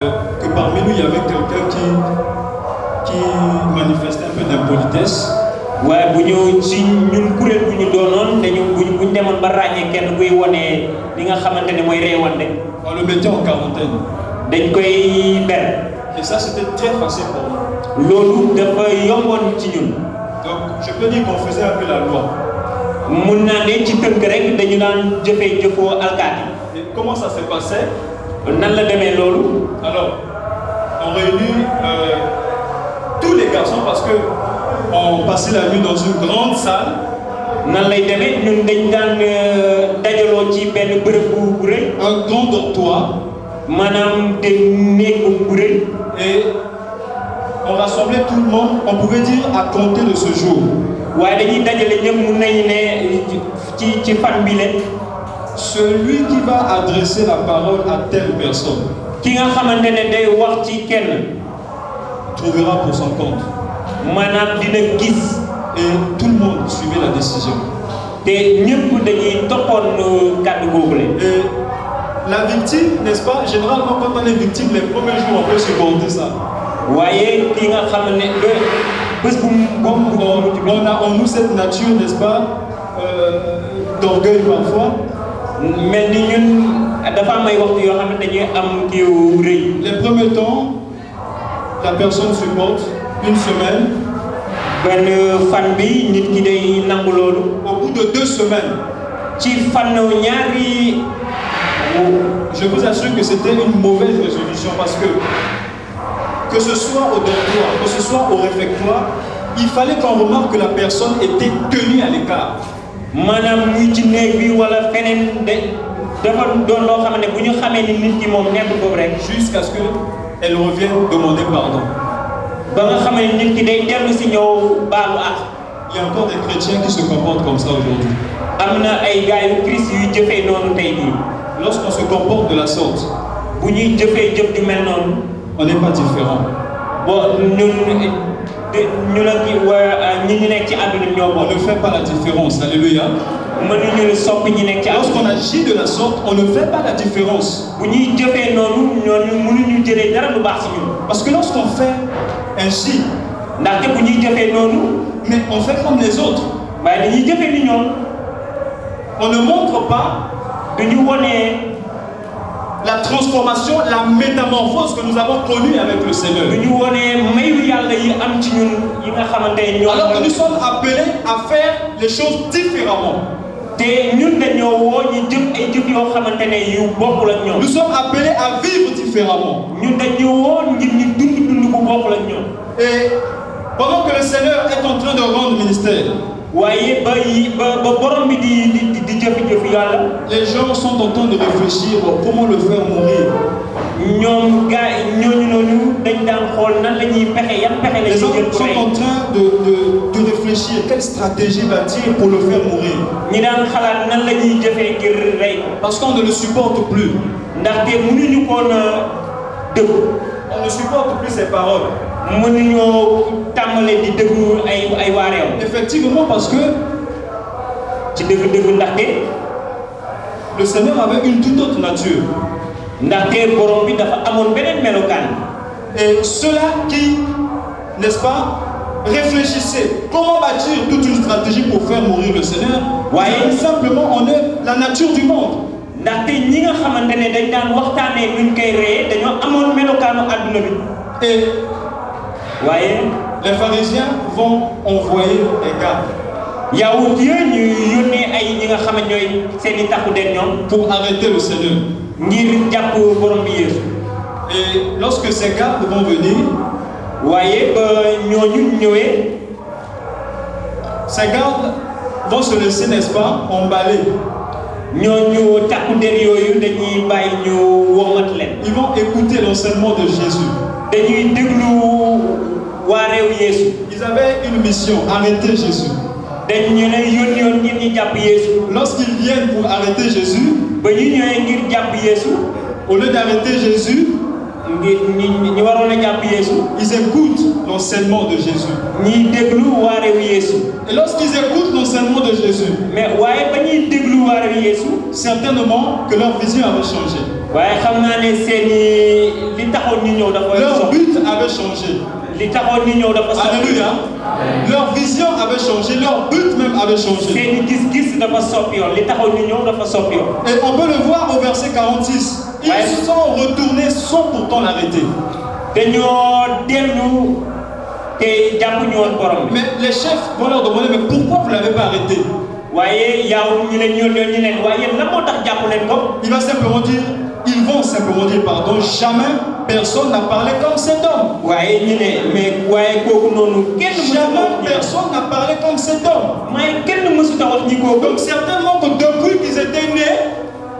Que parmi nous il y avait quelqu'un qui manifestait un peu d'impolitesse. waaye bu ñu si ñun kuréel bu ñu doonoon dañu buñ demoon ba ràññee kenn kuy wone li nga xamante ne mooy réewande. On le mettait en quarantaine. dañ koy ber. Et ça c'était très facile pour nous. loolu dafa yomboon ci ñun. Donc je peux dire qu'on faisait un peu la loi. mun naa ne ci tënk rek dañu daan jëfee jëfoo alkaati. Et comment ça s'est passé? nan la demee loolu. Alors on réunit tous les garçons parce que on passait la nuit dans une grande salle. nan lay demee ñun dañ daan dajaloo ci benn bërëb bu rëy. Un grand dortoir. maanaam te néeg bu rëy. Et on rassemblait tout le monde, on pouvait dire à compter de ce jour. waaye dañuy dajale ñëpp mun nañu ne ci fan bi leen. Celui qui va adresser la parole à telle personne ki nga xamante ne day wax ci kenn trouvera pour son compte. maanaam dina gis. Et tout le monde suivait la décision. te ñëpp dañuy toppoon kàddu googu leen. Et la victime, n'est-ce pas? Généralement, quand on est victime, les premiers jours, on peut supporter ça. waaye ki nga xam ne bés bu On a en nous cette nature, n'est-ce pas, d'orgueil parfois. mel ni ñun dafa am ay waxtu yoo xam ne dañuy am kii wu rëy. Les premiers temps, la personne supporte une semaine. benn fan bi nit ki day nangu loolu. Au bout de 2 semaines, ci fan ñaari. je vous assure que c'était une mauvaise résolution parce que ce soit au dortoir, que ce soit au réfectoire, il fallait qu'on remarque que la personne était tenue à l'écart. maanaam muy ci néeg bi wala feneen dafa doon loo xam ne bu ñu xamee ni nit ki moom nekk boobu rek. Jusqu'à ce qu'elle revienne demander pardon. ba nga xam ne nit ki day dellu si ñëw baalu ak. Il y a encore des chrétiens qui se comportent comme ça aujourd'hui. am na ay gars yu Christ yuy jëfee noonu tey bii. Lorsqu'on se comporte de la sorte, bu ñuy jëfee jëf ju mel noonu. on n'est pas différent. bon ñu la kii ñi nekk ci àdduna ñoo On bon. ne fait pas la différence. Alléluia. mënuñu sopp ñi nekk ci Lorsqu'on àdduna. agit de la sorte, on ne fait pas la différence. bu ñuy jëfee noonu ñooñu mënuñu jëlee dara lu baax si ñun. Parce que lorsqu'on fait ainsi, ndaxte bu ñuy jëfee noonu. mais on fait comme les autres. waaye dañuy jëfee ni ñoom. On ne montre pas duñu wonee la transformation, la métamorphose que nous avons connue avec le Seigneur. duñu wonee mayu yàlla yi am ci ñun yi nga xamante ne ñoo. Alors que nous sommes appelés à faire les choses différemment. te ñun dañoo woo ñu jëf ay jëf yoo xamante ne yu bokkul ak ñoom. Nous sommes appelés à vivre différemment. ñun dañoo woo ngir ñu dund bu bokkul ak ñoom. Et pendant que le Seigneur est en train de rendre ministère, waaye ba borom bi di jëf yàlla. les gens sont en train de réfléchir comment le faire mourir. ñoom gars ñooñu noonu dañ daan xool nan la ñuy pexe yan pexe la Les ñuy gens jël pour sont en train de réfléchir quelle stratégie bâtir pour le faire mourir. ñi daan xalaat nan la ñuy jëfee ngir rey ko. Parce qu'on ne le supporte plus. ndaxte mënuñu koon dëgg. On ne supporte plus ses paroles. mënuñoo tàmbale di dëggu ay waareew. Effectivement, parce que ci dëgg ndaxte. le Seigneur avait une toute autre nature. ndaxte borom bi dafa amoon beneen melokaan. Et ceux-là qui, n'est-ce pas, réfléchissaient comment bâtir toute une stratégie pour faire mourir le Seigneur, Ouais. simplement on est la nature du monde. ndaxte ñi nga xamante ne dañ daan waxtaanee nuñ koy reyee dañoo amoon melokaanu àdduna bi. Et waaye les pharisiens vont envoyer des gardes yawut ya ñu yónnee ay ñi nga xam ne ñooy seen i takku den ñoom. pour arrêter le Seigneur. ngir jàpp borom bi Yeesu. Et lorsque ces gardes vont venir, waaye ba ñooñu ñëwee. ces gardes vont se laisser, n'est-ce pas, emballer. ñooñu takku der yooyu dañuy bàyyi ñu womat leen. Ils vont écouter l'enseignement de Jésus. dañuy déglu waa réew Yeesu. Ils avaient une mission, arrêter Jésus. dañu ne yoon ngir ñu jàpp Yeesu. Lorsqu'ils viennent pour arrêter Jésus, ba ñu ñëwee ngir jàpp Yeesu. au lieu d'arrêter Jésus, ngir ñi waroon a jàpp Yeesu. ils écoutent l'enseignement de Jésus. ñiy déglu waa réew Yeesu. Et lorsqu'ils écoutent l'enseignement de Jésus, mais waaye ba ñuy déglu waa réew Yeesu. certainement que leur vision avait changé. waaye xam naa ne seeni li taxoon ñu ñëw dafa Leur but avait changé. li taxoon ñu ñëw dafa Alléluia. Leur vision avait changé, leur but même avait changé. seeni gis-gis dafa soppi yoon li taxoon ñu ñëw dafa soppi yoon. Et on peut le voir au verset 46. Ils sont retournés sans pourtant l'arrêter. dañoo dellu te jàppuñu woon borom bi. Mais les chefs vont leur demander, mais pourquoi vous ne l'avez pas arrêté? waaye yow ñu leen ñoon ñu leen waaye yéen lan moo tax jàpp leen ko. Ils vont simplement dire, pardon, jamais personne n'a parlé comme cet homme. waaye ñu ne mais waaye kooku noonu kenn mësu Jamais personne n'a parlé comme cet homme. may kenn mësu ta wax ñi kooku. Donc certainement que depuis qu'ils étaient nés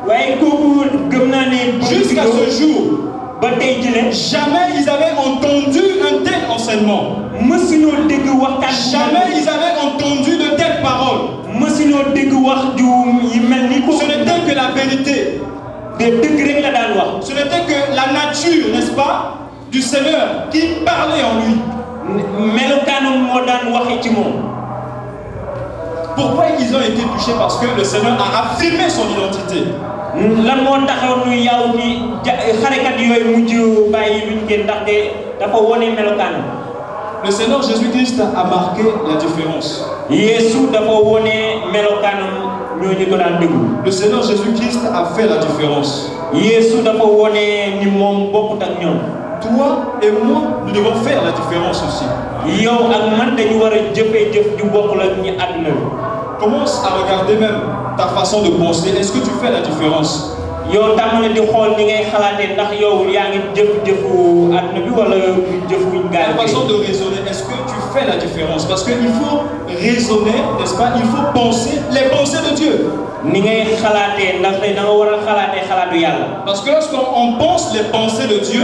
waaye kooku gëm naa ne jusqu'à ce jour, ba tey jii jamais ils avaient entendu un tel enseignement. mësuñoo dégg waxtaan. Jamais ils avaient entendu de telles paroles. mësuñoo dégg wax ju yi mel ni ko. Ce n'était que la vérité. de dëgg rek la daan wax. Ce n'était que la nature, n'est-ce pas, du Seigneur qui parlait en lui. melokaanam moo daan waxee ci moom. Pourquoi ils ont été touchés? Parce que le Seigneur a affirmé son identité. lan moo taxaw nu yaw ci xarekat yooyu mujj bàyyi luñ kenn ndaxte dafa wone melokaanam. Le Seigneur Jésus-Christ a marqué la différence. Yeesu dafa wone melokaanam ñooñu ko daan déglu. Le Seigneur Jésus-Christ a fait la différence. Yeesu dafa wone ni moom bokkut ak ñoom. Toi et moi, nous devons faire la différence aussi. yow ak man dañu war a jëfee jëf ju bokkul ak ñi àdduna bi. Commence à regarder même ta façon de penser. Est-ce que tu fais la différence? yow tàmbali di xool ni ngay xalaatee ndax yow yaa ngi jëfu àdduna bi wala jëfu gaal Ta façon de raisonner, est-ce que tu fais la différence? Parce qu'il faut raisonner, n'est-ce pas? Il faut penser les pensées de Dieu. ni ngay xalaatee ndax da nga war a xalaatee xalaatu yàlla. Parce que lorsqu'on pense les pensées de Dieu,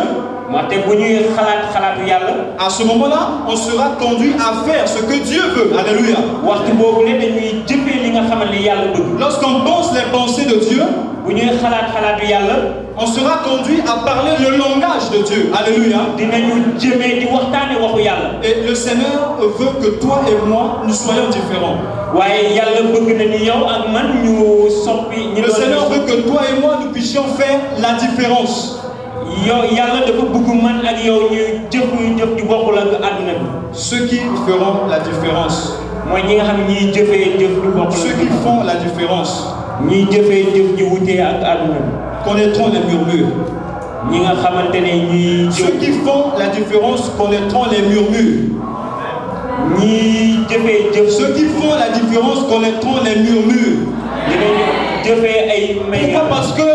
wante bu ñuy xalaatu yàlla. à ce moment-là, on sera conduit à faire ce que Dieu veut. Alléluia. waxtu boobu ne dañuy jëfee li nga xamal ni yàlla bëgg. Lorsqu'on pense les pensées de Dieu, bu ñuy xalaatu yàlla. on sera conduit à parler le langage de Dieu. Alléluia. dinañu jëmee di waxtaane waxu yàlla. Et le Seigneur veut que toi et moi, nous soyons différents. waaye yàlla bëgg na ni yow ak man ñu soppi. Le Seigneur veut que toi et moi, nous puissions faire la différence. yow yàlla dafa bëgg man ak yow ñu jëf ju bokkul ak àdduna bi. Ceux qui feront la différence. mooy ñi nga xam ne ñiy jëfee jëf ju bokkul. Ceux qui font la différence. ñiy jëfee jëf ju wutee ak àdduna bi. Connaîtront les murmures. ñi nga xamante ne ñiy Ceux qui font la différence connaîtront les murmures. ñiy jëfee jëf. Ceux qui font la différence connaîtront les murmures. dinañu jëfee ay may. Pourquoi? Parce que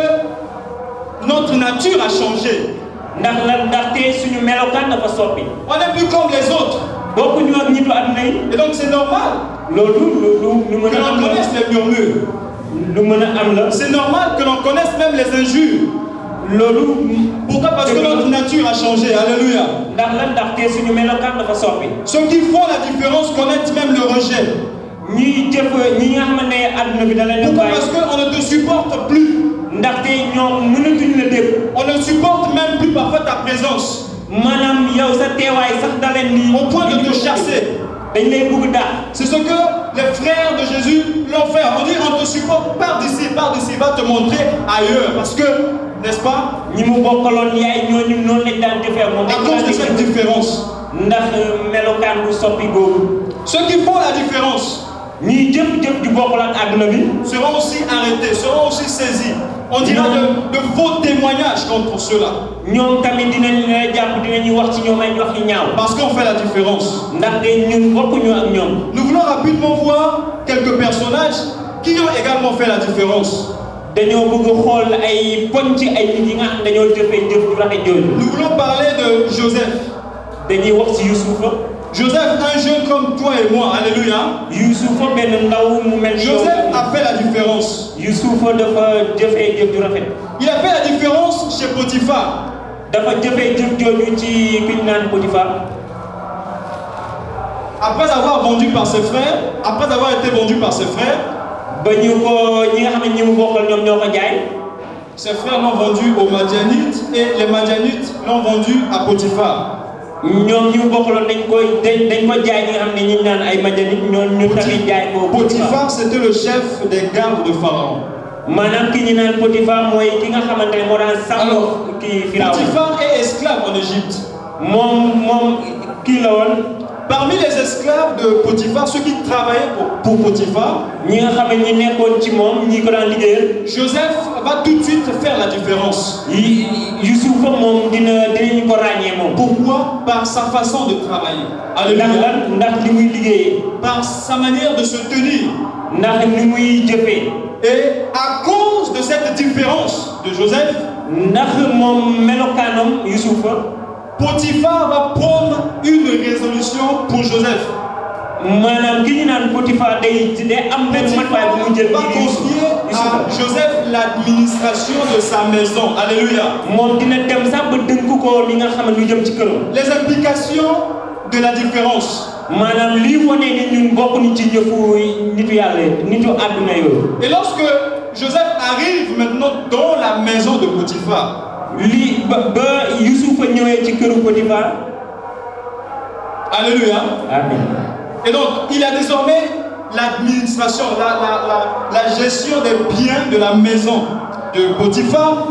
notre nature a changé. ndax la ndaxte suñu melokaan dafa soppi. On n'est plus comme les autres. bokkuñu ak ñitu àdduna yi. Et donc c'est normal loolu lu mën que a l'on am la. connaisse les murmures. lu mën a am la. C'est normal que l'on connaisse même les injures. loolu. Pourquoi? Parce que notre nature a changé. Alléluia. ndax la ndaxte suñu melokaan dafa soppi. Ceux qui font la différence connaissent même le rejet. ñiy jëf ñi nga xamante ne àdduna bi da leen a Pourquoi? bàyyi. Parce qu'on ne te supporte plus. ndaxte ñoom mënatuñ la dégg. On ne supporte même plus parfois ta présence. maanaam yow sa teewaay sax da leen di. Au point de te chasser. dañ lay bëgg daax. C'est ce que les frères de Jésus l'ont fait. On dit on te supporte, pars d'ici, va te montrer ailleurs. Parce que, n'est-ce pas? ñi mu bokkaloon yaay ñooñu noonu lañ daan jëfee moom. À cause de cette différence. ndax melokaan bu soppi boobu. Ceux qui font la différence ñiy jëf ju bokkul ak àdduna bi. seront aussi arrêtés, seront aussi saisis. On dira de faux témoignages contre ceux-là. ñoom tamit dinañ la jàpp dinañu wax ci ñoom ay wax yu ñaaw. Parce qu'on fait la différence. ndaxte ñun bokkuñu ak ñoom. Nous voulons rapidement voir quelques personnages qui ont également fait la différence. dañoo bëgg xool ay poñ ci ay nit yi nga xam dañoo jëfee jëf ju rafet jooju. Nous voulons parler de Joseph. dañuy wax ci Yusufa. Joseph, un jeune comme toi et moi, alléluia. Yusufa benn ndaw mu mel. Joseph a fait la différence. Yusufa dafa jëfee jëf ju rafet. Il a fait la différence chez Potiphar. dafa jëfee jëf jooju ci ki ñu naan Potiphar. Après avoir vendu par ses frères, après avoir été vendu par ses frères, ba ñu ko ñi nga xam ne ñi mu bokkal ñoom ñoo ko jaay. ses frères l'ont vendu aux Madianites et les Madianites l'ont vendu à Potiphar. ñoom ñu bokkaloon dañ ko jaay ñi nga xam ne ñi naan ay Madianites ñoon ñu tamit jaay ko. Potiphar, c'était le chef des gardes de Pharaon. manam ki ñi naan Potiphar moy ki nga xamantene mo daan sam ki Firaw. Potiphar est esclave en Égypte. Mom ki la won. Parmi les esclaves de Potiphar, ceux qui travaillaient pour Potiphar, Joseph va tout de suite faire la différence. Pourquoi? Par sa façon de travailler. Alléluia. Par sa manière de se tenir. Et à cause de cette différence de Joseph, Potiphar va prendre une résolution pour Joseph. Potiphar va confier à Joseph l'administration de sa maison. Alléluia. Les implications de la différence. Et lorsque Joseph arrive maintenant dans la maison de Potiphar, alléluia. Amen. Et donc, il a désormais l'administration, la gestion des biens de la maison de Potiphar.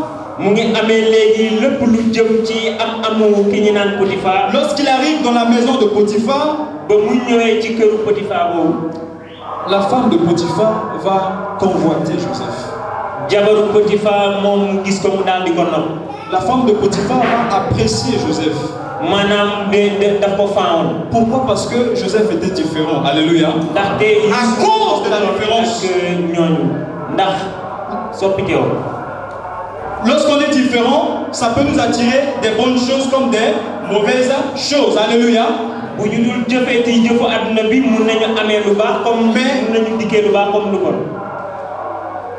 Lorsqu'il arrive dans la maison de Potiphar, la femme de Potiphar va convoiter Joseph. La femme de Potiphar va apprécier Joseph. Pourquoi? Parce que Joseph était différent. Alléluia. À cause de la différence. Lorsqu'on est différent, ça peut nous attirer des bonnes choses comme des mauvaises choses. Alléluia. Mais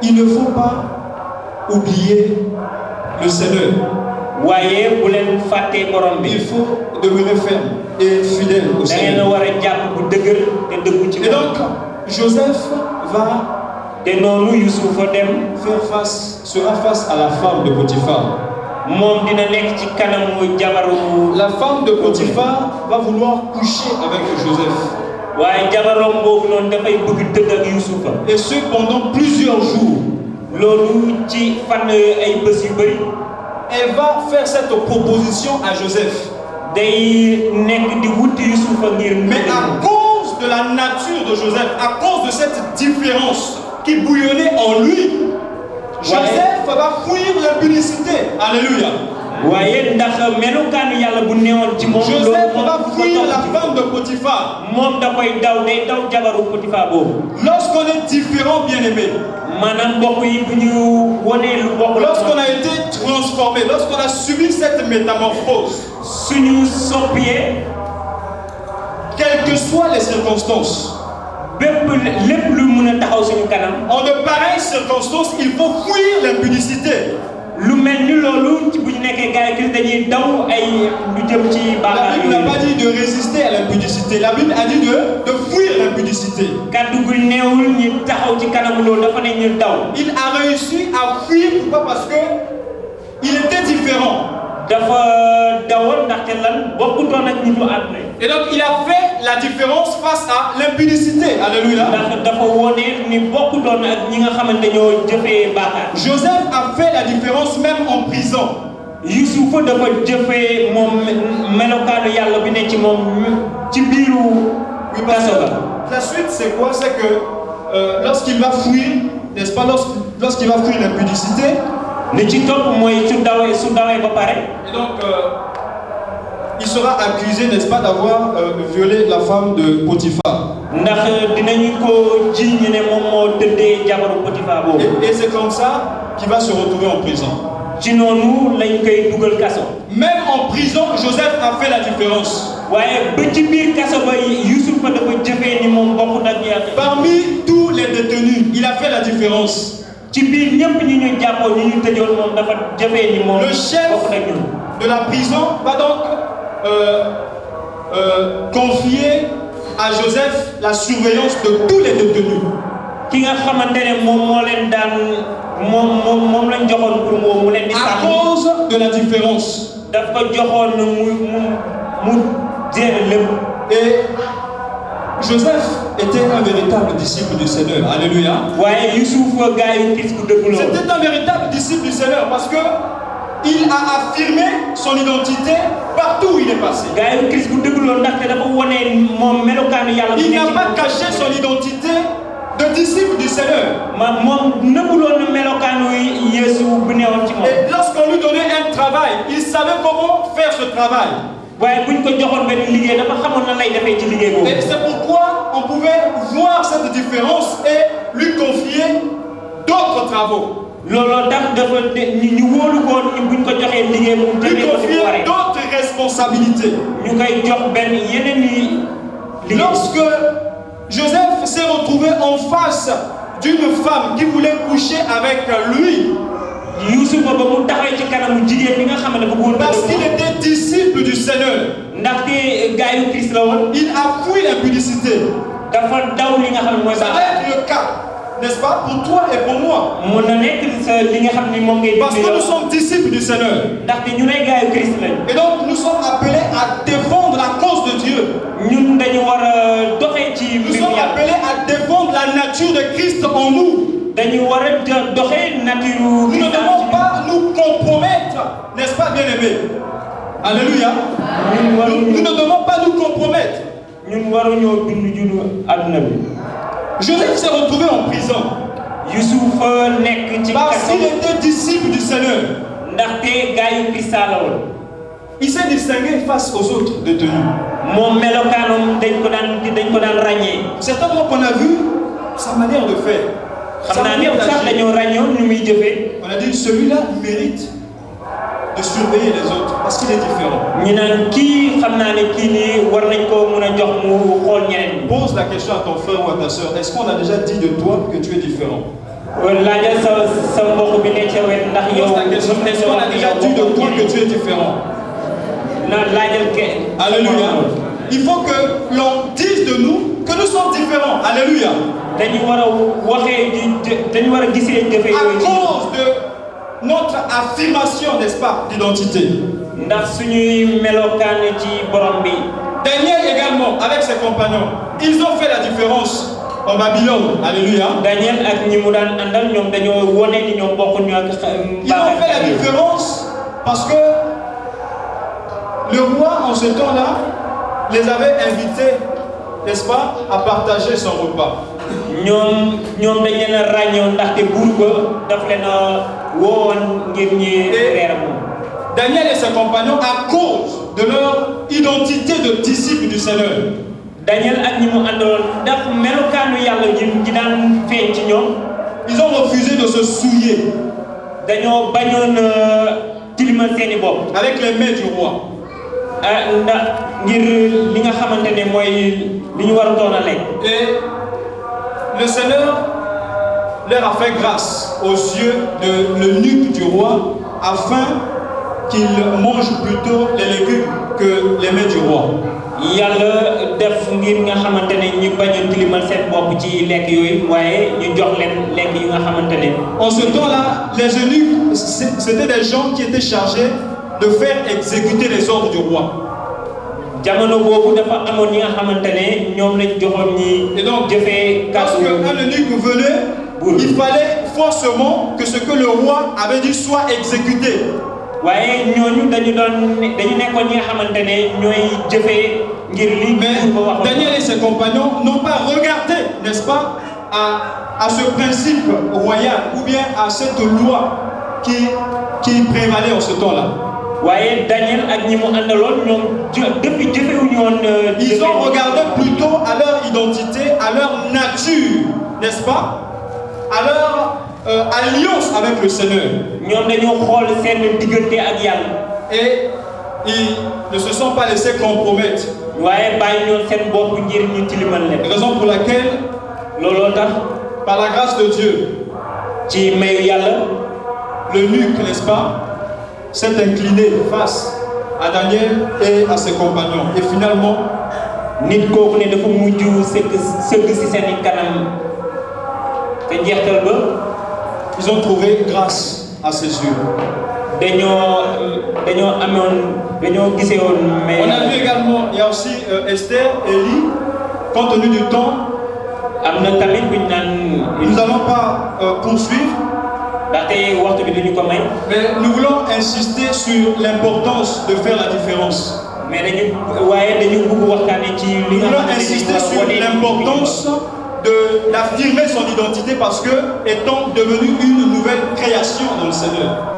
il ne faut pas oublier le Seigneur. Il faut demeurer ferme et fidèle au Seigneur. Et donc, Joseph sera face à la femme de Potiphar. La femme de Potiphar va vouloir coucher avec Joseph. Et ce pendant plusieurs jours. Elle va faire cette proposition à Joseph. Mais à cause de la nature de Joseph, à cause de cette différence qui bouillonnait en lui, Joseph va fuir l'impudicité. Alléluia. Joseph va fuir la femme de Potiphar. Lorsqu'on est différent, bien aimé, lorsqu'on a été transformé, lorsqu'on a subi cette métamorphose, quelles que soient les circonstances, en de pareilles circonstances, il faut fuir l'impudicité. La Bible n'a pas dit de résister à l'impudicité. La Bible a dit de fuir l'impudicité. Il a réussi à fuir. Pourquoi? Parce que il était différent. Et donc il a fait la différence face à l'impudicité. Alléluia. Joseph a fait la différence même en prison. La suite c'est quoi? C'est que lorsqu'il va fuir, n'est-ce pas, lorsqu'il va fuir l'impudicité, et donc il sera accusé, n'est-ce pas, d'avoir violé la femme de Potiphar. Et c'est comme ça qu'il va se retrouver en prison. Même en prison, Joseph a fait la différence. Parmi tous les détenus, il a fait la différence. Le chef de la prison va donc confier à Joseph la surveillance de tous les détenus. À cause de la différence. Et Joseph était un véritable disciple du Seigneur. Alléluia. waaye Yusuf gaayu Christ ku dëgg la woon. C'était un véritable disciple du Seigneur parce que il a affirmé son identité partout où il est passé. gaayu Christ ku dëgg la woon ndaxte dafa wone moom melokaanu yàlla. Il n'a pas caché son identité de disciple du Seigneur. moom nëbbuloon na melokaanu Yeesu bu newoon ci moom. Et lorsqu'on lui donnait un travail, il savait comment faire ce travail. waaye buñ ko joxoon benn liggéey dafa xamoon na lay defee ci liggéey boobu. Et c'est pourquoi on pouvait voir cette différence et lui confier d'autres travaux. looloo tax dafa ñu wóolu ko ni buñ ko joxee liggéey mu Lui demee ko ci confier waree. d'autres responsabilités. ñu koy jox benn yeneen yi liggéey. Lorsque Joseph s'est retrouvé en face d'une femme qui voulait coucher avec lui, Yuusufa ba mu taxaw ci kanamu jigéen bi nga xam ne dafa bëggoon parce qu'il était disciple du Seigneur, ndaxte gaayu Christ la woon. il a fui l'impudicité. dafa daw li nga xam ne mooy Ça baax. va être le cas, n'est-ce pas, pour toi et pour moi. mun na nekk sa li nga xam ni moom ngay Parce que nous sommes disciples du Seigneur. ndaxte ñu ne gaayu Christ lañ. Et donc nous sommes appelés à défendre la cause de Dieu. ñun dañu war a doxee ci Nous mbir sommes yàlla. appelés à défendre la nature de Christ en nous. dañu war a doxee nature Nous ne Christ. devons pas nous compromettre, n'est-ce pas, bien-aimés? Alléluia. Nous ne devons pas nous compromettre. ñun waruñoo dund junu àdduna bi. Joseph s'est retrouvé en prison Yuusufa nekk ci parce qu'il kaso était disciple du Seigneur. ndaxte gaayu Christ la woon. Il s'est distingué face aux autres détenus. moom melokaanam dañ ko daan ràññee. C'est un homme qu'on a vu sa manière de faire. Sa xam naa ne manière sax d'agir. dañoo ràññoon nu muy jëfee. On a dit celui-là mérite de surveiller les autres parce qu'il est différent. ñu naan kii xam naa ne kii nii war nañ koo mun a jox mu xool ñeneen ñi. Pose la question à ton frère ou à ta soeur. Est-ce qu'on a déjà dit de toi que tu es différent? laajal sa mbokk bi ne ca wet ndax yow. Pose la question. Est-ce qu'on a déjà dit de toi que tu es différent? na laajal ke. Alléluia. Il faut que l'on dise de nous que nous sommes différents. Alléluia. dañu war a waxee dañu war a gisee jëfee À yooyu ci. cause de notre affirmation, n'est-ce pas, d'identité. ndax suñuy melokaan ci borom bi. Daniel également, avec ses compagnons, ils ont fait la différence en Babylone. Alléluia. Daniel ak ñi mu daan àndal ñoom dañoo wone ni ñoom bokkuñu ak. Ils ont fait la différence parce que le roi, en ce temps-là, les avait invités, n'est-ce pas, à partager son repas. ñoom dañ leen a ràññoon ndaxte buur ba daf leen a woowoon ngir ñi reer moom. Daniel et ses compagnons, à cause de leur identité de disciples du Seigneur, Daniel ak ñi mu àndaloon ndax melokaanu yàlla ji daan feeñ ci ñoom. ils ont refusé de se souiller dañoo bañoon tilimal seeni bopp. avec les mains du roi. ndax ngir li nga xamante ne mooy li ñu war a doon a lekk. Et le Seigneur leur a fait grâce aux yeux de l'eunuque du roi afin qu'ils mangent plutôt les légumes que les mains du roi. yàlla def ngir nga xamante ne ñu bañ a tilimal seen bopp ci lekk yooyu waaye ñu jox leen lekk yi nga xamante ne. En ce temps-là, les eunuques, c'était des gens qui étaient chargés de faire exécuter les ordres du roi. jamono boobu dafa amoon ñi nga xamante ne ñoom lañ joxoon ñi. Et donc, jëfee lorsque kàddu un eunuque venait, il fallait forcément que ce que le roi avait dit soit exécuté. waaye ñooñu dañu nekkoon ñi nga xamante ne ñooy jëfee ngir li. Mais Daniel et ses compagnons n'ont pas regardé, n'est-ce pas, à ce principe royal ou bien à cette loi qui prévalait en ce temps-là. waaye Daniel ak ñi mu àndaloon ñoom depuis jëfewuñu woon. Ils ont regardé plutôt à leur identité, à leur nature, n'est-ce pas, à leur alliance avec le Seigneur. ñoom dañoo xool seen diggante ak yàlla. Et ils ne se sont pas laissés compromettre. waaye bàyyi ñoon seen bopp ngir ñu tilimal leen. Raison pour laquelle, looloo tax par la grâce de Dieu, ci mayu yàlla l'eunuque, n'est-ce pas, s'est incliné face à Daniel et à ses compagnons. Et finalement, nit kooku ne dafa mujj sëgg si seen kanam te njeextal ba ils ont trouvé grâce à ses yeux. dañoo gisee woon mais. On a vu également, il y a aussi Esther, Élie, compte tenu du temps, am na tamit buñ naan Nous n'allons pas poursuivre, ndaxte waxtu bi duñu ko may mais nous voulons insister sur l'importance de faire la différence. mais dañu waaye dañu bëgg waxtaane ci li Nous nga voulons xamante ne insister dañu war a sur wone l'importance d'affirmer son identité parce que étant devenu une nouvelle création dans le Seigneur.